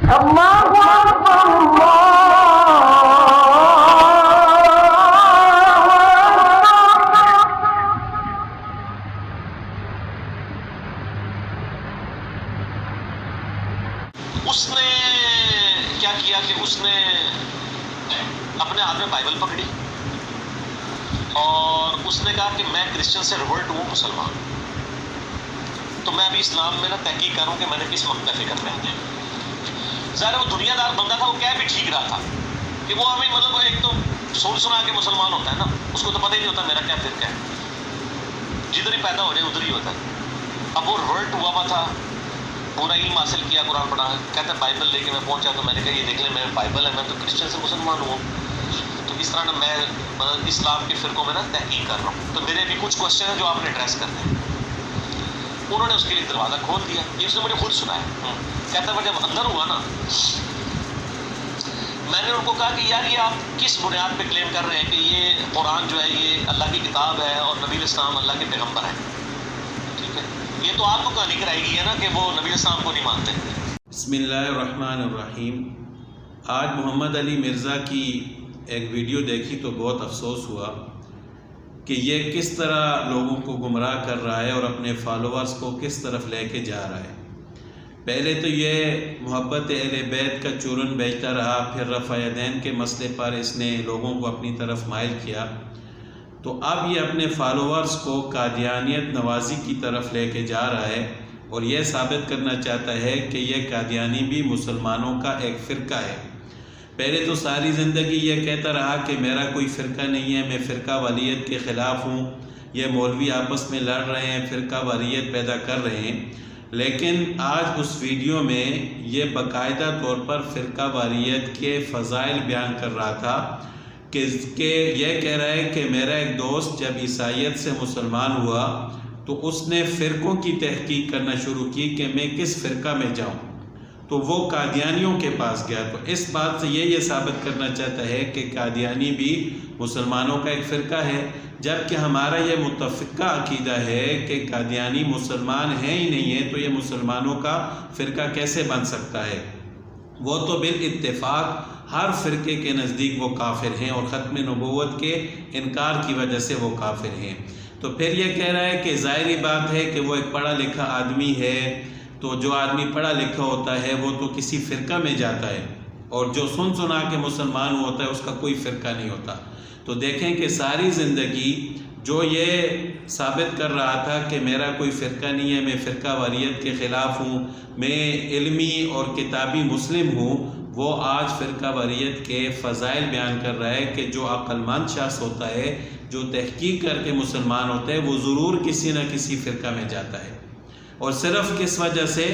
اس نے کیا کیا کہ اس نے اپنے ہاتھ میں بائبل پکڑی اور اس نے کہا کہ میں کرسچن سے ریورٹ ہوں مسلمان، تو میں ابھی اسلام میں تحقیق کروں کہ میں نے کس مقطع فکر میں آتے ہیں۔ ظاہر وہ دنیا دار بندہ تھا، وہ کہہ بھی ٹھیک رہا تھا کہ وہ ہمیں مطلب ایک تو سنا کے مسلمان ہوتا ہے نا، اس کو تو پتہ ہی نہیں ہوتا میرا کیا فرقہ ہے، جدھر ہی پیدا ہو جائے ادھر ہی ہوتا ہے۔ اب وہ ریورٹ ہوا تھا، پورا علم حاصل کیا، قرآن پڑھا، کہتا ہے بائبل لے کے میں پہنچا تو میں نے کہا یہ دیکھ لیں میں بائبل ہے، میں تو کرسچن سے مسلمان ہوں، تو اس طرح میں اسلام کے فرقوں میں تحقیق کر رہا ہوں، تو میرے بھی کچھ کوشچن ہیں جو آپ نے ایڈریس کرنے ہیں۔ انہوں نے اس کے لیے دروازہ کھول دیا، یہ اس نے مجھے خود سنایا۔ کہتا ہے میں جب اندر ہوا نا، میں نے ان کو کہا کہ یار یہ آپ کس بنیاد پہ کلیم کر رہے ہیں کہ یہ قرآن جو ہے یہ اللہ کی کتاب ہے اور نبی الاسلام اللہ کے پیغمبر ہیں؟ ٹھیک ہے، یہ تو آپ کو کہانی کرائی گئی ہے نا کہ وہ نبی الاسلام کو نہیں مانتے۔ بسم اللہ الرحمن الرحیم۔ آج محمد علی مرزا کی ایک ویڈیو دیکھی تو بہت افسوس ہوا کہ یہ کس طرح لوگوں کو گمراہ کر رہا ہے اور اپنے فالوورز کو کس طرف لے کے جا رہا ہے۔ پہلے تو یہ محبت اہل بیت کا چورن بیچتا رہا، پھر رفع یدین کے مسئلے پر اس نے لوگوں کو اپنی طرف مائل کیا، تو اب یہ اپنے فالوورز کو قادیانیت نوازی کی طرف لے کے جا رہا ہے اور یہ ثابت کرنا چاہتا ہے کہ یہ قادیانی بھی مسلمانوں کا ایک فرقہ ہے۔ پہلے تو ساری زندگی یہ کہتا رہا کہ میرا کوئی فرقہ نہیں ہے، میں فرقہ والیت کے خلاف ہوں، یہ مولوی آپس میں لڑ رہے ہیں، فرقہ والیت پیدا کر رہے ہیں، لیکن آج اس ویڈیو میں یہ باقاعدہ طور پر فرقہ والیت کے فضائل بیان کر رہا تھا کہ یہ کہہ رہا ہے کہ میرا ایک دوست جب عیسائیت سے مسلمان ہوا تو اس نے فرقوں کی تحقیق کرنا شروع کی کہ میں کس فرقہ میں جاؤں، تو وہ قادیانیوں کے پاس گیا۔ تو اس بات سے یہ ثابت کرنا چاہتا ہے کہ قادیانی بھی مسلمانوں کا ایک فرقہ ہے، جبکہ ہمارا یہ متفقہ عقیدہ ہے کہ قادیانی مسلمان ہیں ہی نہیں ہے، تو یہ مسلمانوں کا فرقہ کیسے بن سکتا ہے؟ وہ تو بالاتفاق ہر فرقے کے نزدیک وہ کافر ہیں اور ختم نبوت کے انکار کی وجہ سے وہ کافر ہیں۔ تو پھر یہ کہہ رہا ہے کہ ظاہری بات ہے کہ وہ ایک پڑھا لکھا آدمی ہے، تو جو آدمی پڑھا لکھا ہوتا ہے وہ تو کسی فرقہ میں جاتا ہے، اور جو سنا کے مسلمان ہوتا ہے اس کا کوئی فرقہ نہیں ہوتا۔ تو دیکھیں کہ ساری زندگی جو یہ ثابت کر رہا تھا کہ میرا کوئی فرقہ نہیں ہے، میں فرقہ والیت کے خلاف ہوں، میں علمی اور کتابی مسلم ہوں، وہ آج فرقہ والیت کے فضائل بیان کر رہا ہے کہ جو عقل مند شخص ہوتا ہے، جو تحقیق کر کے مسلمان ہوتا ہے، وہ ضرور کسی نہ کسی فرقہ میں جاتا ہے، اور صرف کس وجہ سے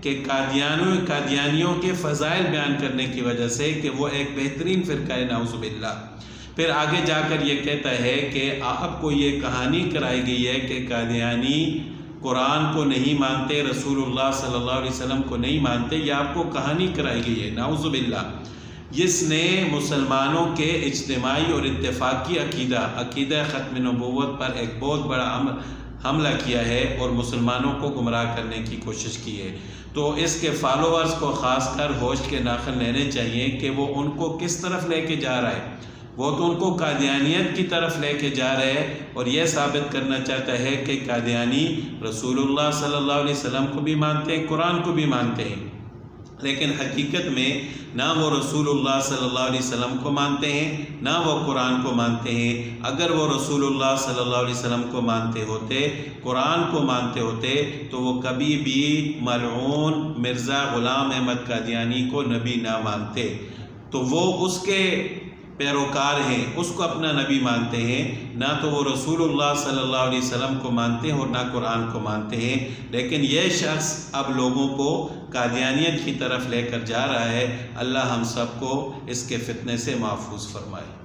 کہ قادیانیوں کے فضائل بیان کرنے کی وجہ سے کہ وہ ایک بہترین فرقہ ہے، نعوذ باللہ۔ پھر آگے جا کر یہ کہتا ہے کہ آپ کو یہ کہانی کرائی گئی ہے کہ قادیانی قرآن کو نہیں مانتے، رسول اللہ صلی اللہ علیہ وسلم کو نہیں مانتے، یہ آپ کو کہانی کرائی گئی ہے، نعوذ باللہ۔ جس نے مسلمانوں کے اجتماعی اور اتفاقی عقیدہ ختم نبوت پر ایک بہت بڑا حملہ کیا ہے اور مسلمانوں کو گمراہ کرنے کی کوشش کی ہے، تو اس کے فالوورز کو خاص کر ہوش کے ناخن لینے چاہیے کہ وہ ان کو کس طرف لے کے جا رہا ہے۔ وہ تو ان کو قادیانیت کی طرف لے کے جا رہے ہیں اور یہ ثابت کرنا چاہتا ہے کہ قادیانی رسول اللہ صلی اللہ علیہ وسلم کو بھی مانتے ہیں، قرآن کو بھی مانتے ہیں، لیکن حقیقت میں نہ وہ رسول اللہ صلی اللہ علیہ وسلم کو مانتے ہیں، نہ وہ قرآن کو مانتے ہیں۔ اگر وہ رسول اللہ صلی اللہ علیہ وسلم کو مانتے ہوتے، قرآن کو مانتے ہوتے، تو وہ کبھی بھی ملعون مرزا غلام احمد قادیانی کو نبی نہ مانتے، تو وہ اس کے پیروکار ہیں، اس کو اپنا نبی مانتے ہیں، نہ تو وہ رسول اللہ صلی اللہ علیہ وسلم کو مانتے ہیں اور نہ قرآن کو مانتے ہیں۔ لیکن یہ شخص اب لوگوں کو قادیانیت کی طرف لے کر جا رہا ہے۔ اللہ ہم سب کو اس کے فتنے سے محفوظ فرمائے۔